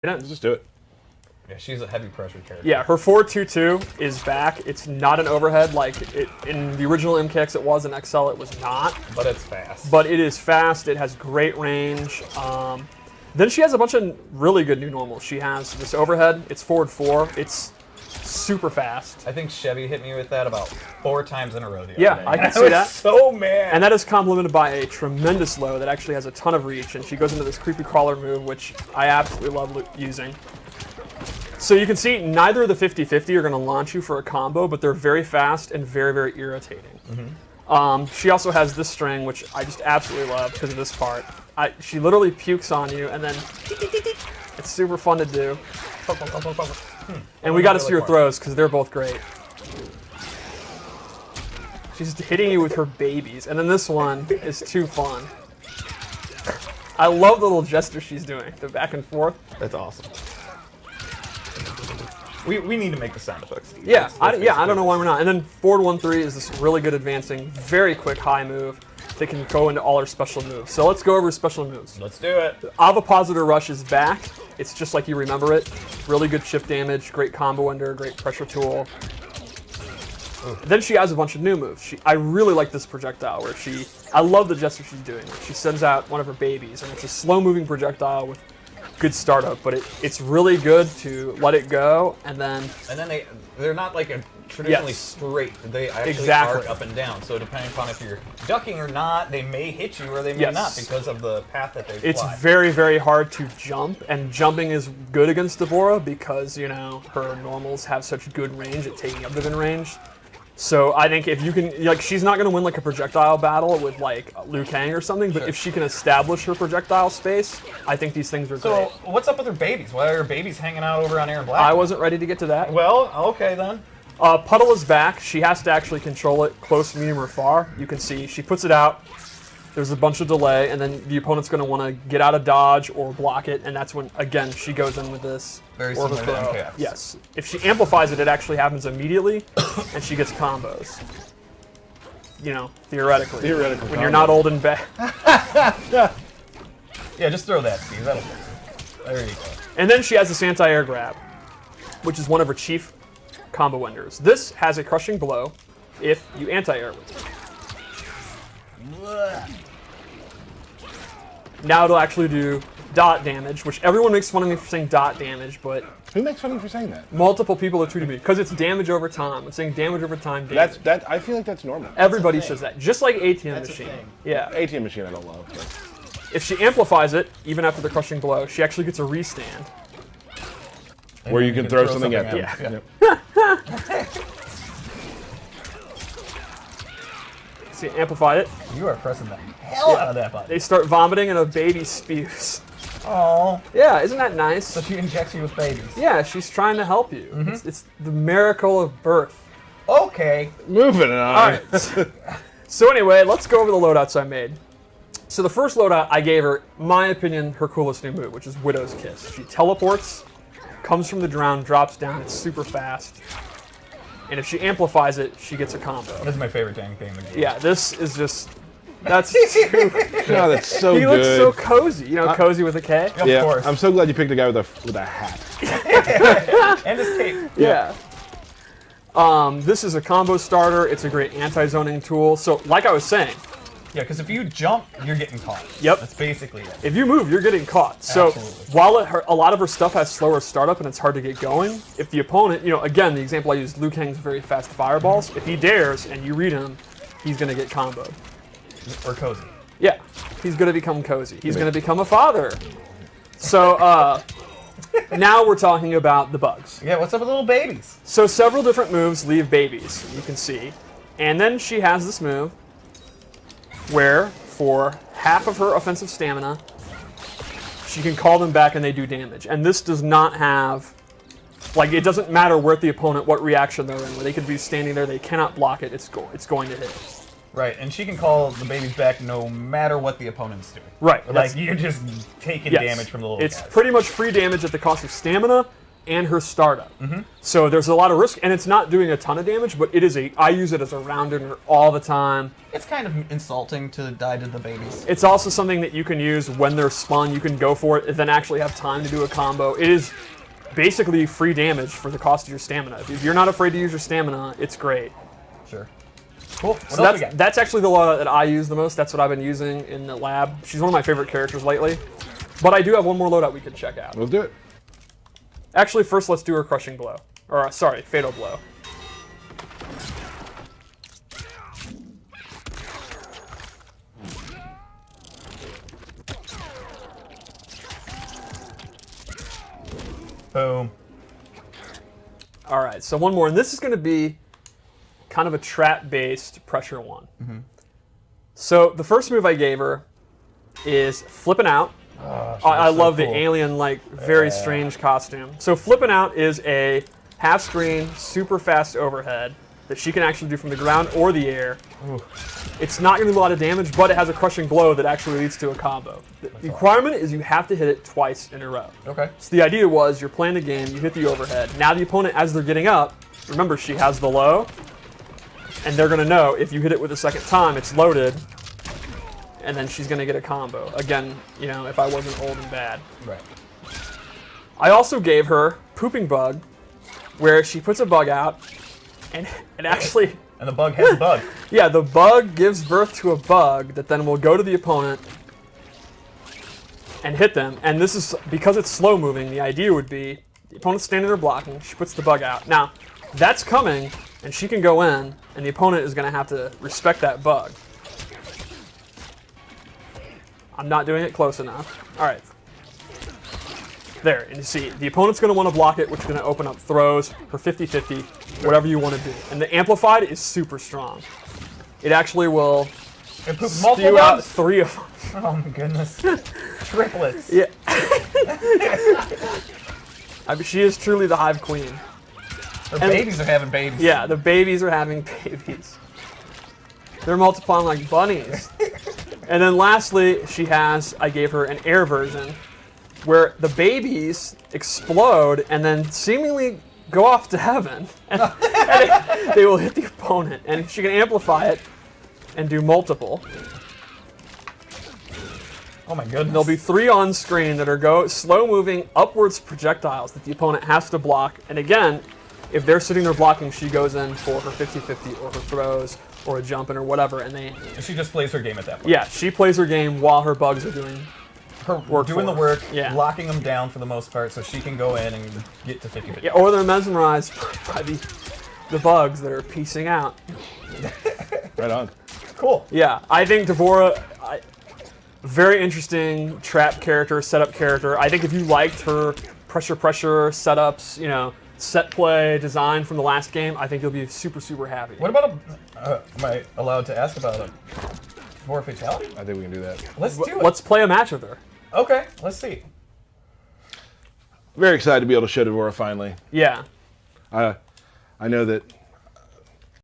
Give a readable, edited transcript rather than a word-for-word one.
Let's just do it. Yeah, she's a heavy pressure character. Yeah, her 4-2-2 is back. It's not an overhead like in the original MKX it was, in XL it was not. But it's fast. But it is fast, it has great range. Then she has a bunch of really good new normals. She has this overhead, it's forward 4, it's super fast. I think Chevy hit me with that about 4 times in a row the other day. Yeah, I can see was that. So mad. And that is complemented by a tremendous low that actually has a ton of reach, and she goes into this creepy crawler move, which I absolutely love using. So you can see neither of the 50-50 are going to launch you for a combo, but they're very fast and very, very irritating. She also has this string, which I just absolutely love because of this part. She literally pukes on you, and then it's super fun to do. And we got to see her throws because they're both great. She's hitting you with her babies, and then this one is too fun. I love the little gesture she's doing, the back and forth. That's awesome. We need to make the sound effects, Steve. Yeah, I don't know why we're not. And then forward 1-3 is this really good advancing, very quick high move that can go into all her special moves. So let's go over special moves. Let's do it. Ovipositor Rush is back. It's just like you remember it. Really good chip damage, great combo ender, great pressure tool. Then she has a bunch of new moves. I really like this projectile where I love the gesture she's doing. She sends out one of her babies, and it's a slow-moving projectile with good startup, but it's really good to let it go, and then they're not like traditionally straight. They actually arc up and down. So depending upon if you're ducking or not, they may hit you or they may not because of the path that they fly. It's very, very hard to jump, and jumping is good against DVorah because her normals have such good range at taking up the range. So I think if you can, she's not going to win like a projectile battle with like Liu Kang or something, but if she can establish her projectile space, I think these things are great. So what's up with her babies? Why are her babies hanging out over on Aaron Black? I wasn't ready to get to that. Well, okay then. Puddle is back. She has to actually control it close, medium, or far. You can see she puts it out. There's a bunch of delay, and then the opponent's going to want to get out of dodge or block it, and that's when, again, she goes in with this. Very similar to MKX. Yes. If she amplifies it, it actually happens immediately, and she gets combos. Theoretically. Theoretically. When you're not old and bad. Yeah, just throw that, Steve. That'll fix it. There you go. And then she has this anti-air grab, which is one of her chief combo enders. This has a crushing blow if you anti-air with it. Now it'll actually do dot damage, which everyone makes fun of me for saying dot damage, but who makes fun of you for saying that? Multiple people have tweeted me because it's damage over time. It's saying damage over time. Damage. I feel like that's normal. Everybody says that, just like ATM machine. Yeah, ATM machine I don't love. But. If she amplifies it, even after the crushing blow, she actually gets a restand. Where you can throw something at them. Yeah. Yep. See, amplify it. You are pressing the hell out of that button. They start vomiting and a baby spews. Oh. Yeah, isn't that nice? So she injects you with babies. Yeah, she's trying to help you. It's the miracle of birth. Okay. Moving on. All right. So anyway, let's go over the loadouts I made. So the first loadout I gave her, my opinion, her coolest new move, which is Widow's Kiss. She teleports, comes from the ground, drops down. It's super fast. And if she amplifies it, she gets a combo. This is my favorite dang thing in the game. Yeah, this is just... That's super No, that's so good. He looks so cozy. Cozy with a K? Of course. I'm so glad you picked a guy with a hat. And his cape. Yeah. This is a combo starter. It's a great anti-zoning tool. So, like I was saying... Yeah, because if you jump, you're getting caught. Yep. That's basically it. If you move, you're getting caught. So Absolutely. while a lot of her stuff has slower startup and it's hard to get going, if the opponent, again, the example I used, Liu Kang's very fast fireballs. If he dares and you read him, he's going to get comboed. Or cozy. Yeah, he's going to become cozy. He's going to become a father. So now we're talking about the bugs. Yeah, what's up with little babies? So several different moves leave babies, you can see. And then she has this move where for half of her offensive stamina, she can call them back and they do damage. And this does not have, it doesn't matter where the opponent, what reaction they're in. Where they could be standing there, they cannot block it, it's going to hit. Right, and she can call the babies back no matter what the opponent's doing. Right. Like, you're just taking damage from the little It's guys. pretty much free damage at the cost of stamina, and her startup. So there's a lot of risk, and it's not doing a ton of damage, but it is I use it as a rounder all the time. It's kind of insulting to die to the babies. It's also something that you can use when they're spun. You can go for it and then actually have time to do a combo. It is basically free damage for the cost of your stamina. If you're not afraid to use your stamina, it's great. Sure. Cool. What So else we got? that's actually the loadout that I use the most. That's what I've been using in the lab. She's one of my favorite characters lately. But I do have one more loadout we could check out. Let's do it. Actually, first let's do her Crushing Blow. Or, sorry, Fatal Blow. Boom. All right, so one more. And this is going to be kind of a trap-based pressure one. So the first move I gave her is Flipping Out. I love the alien, like, very strange costume. So Flipping Out is a half-screen, super fast overhead that she can actually do from the ground or the air. It's not going to do a lot of damage, but it has a Crushing Blow that actually leads to a combo. The requirement is you have to hit it twice in a row. Okay. So the idea was you're playing the game, you hit the overhead. Now the opponent, as they're getting up, remember she has the low, and they're going to know if you hit it with a second time, it's loaded, and then she's going to get a combo. Again, you know, if I wasn't old and bad. Right. I also gave her Pooping Bug, where she puts a bug out, and it actually... And the bug has a bug. Yeah, the bug gives birth to a bug that then will go to the opponent and hit them. And this is, because it's slow moving, the idea would be the opponent's standing there blocking, she puts the bug out. Now, that's coming, and she can go in, and the opponent is going to have to respect that bug. I'm not doing it close enough. All right. There, and you see, the opponent's going to want to block it, which is going to open up throws for 50-50, whatever you want to do. And the Amplified is super strong. It actually will spew out 3 of them. Oh my goodness. Triplets. Yeah. I mean, she is truly the Hive Queen. Her babies are having babies. Yeah, the babies are having babies. They're multiplying like bunnies. And then lastly, I gave her an air version, where the babies explode and then seemingly go off to heaven. And they will hit the opponent. And she can amplify it and do multiple. Oh my goodness. There'll be 3 on screen that are slow-moving upwards projectiles that the opponent has to block. And again, if they're sitting there blocking, she goes in for her 50-50 or her throws or a jumping or whatever. And she just plays her game at that point. Yeah, she plays her game while her bugs are doing doing the work, yeah. locking them down for the most part, so she can go in and get to 50-50. Yeah, or they're mesmerized by the bugs that are piecing out. Right on. Cool. Yeah, I think DVorah, very interesting trap character, setup character. I think if you liked her pressure setups, you know, set play design from the last game, I think you'll be super, super happy. What about am I allowed to ask about a DVorah fatality? I think we can do that. Let's do it. Let's play a match with her. Okay, let's see. Very excited to be able to show DVorah finally. Yeah. I know that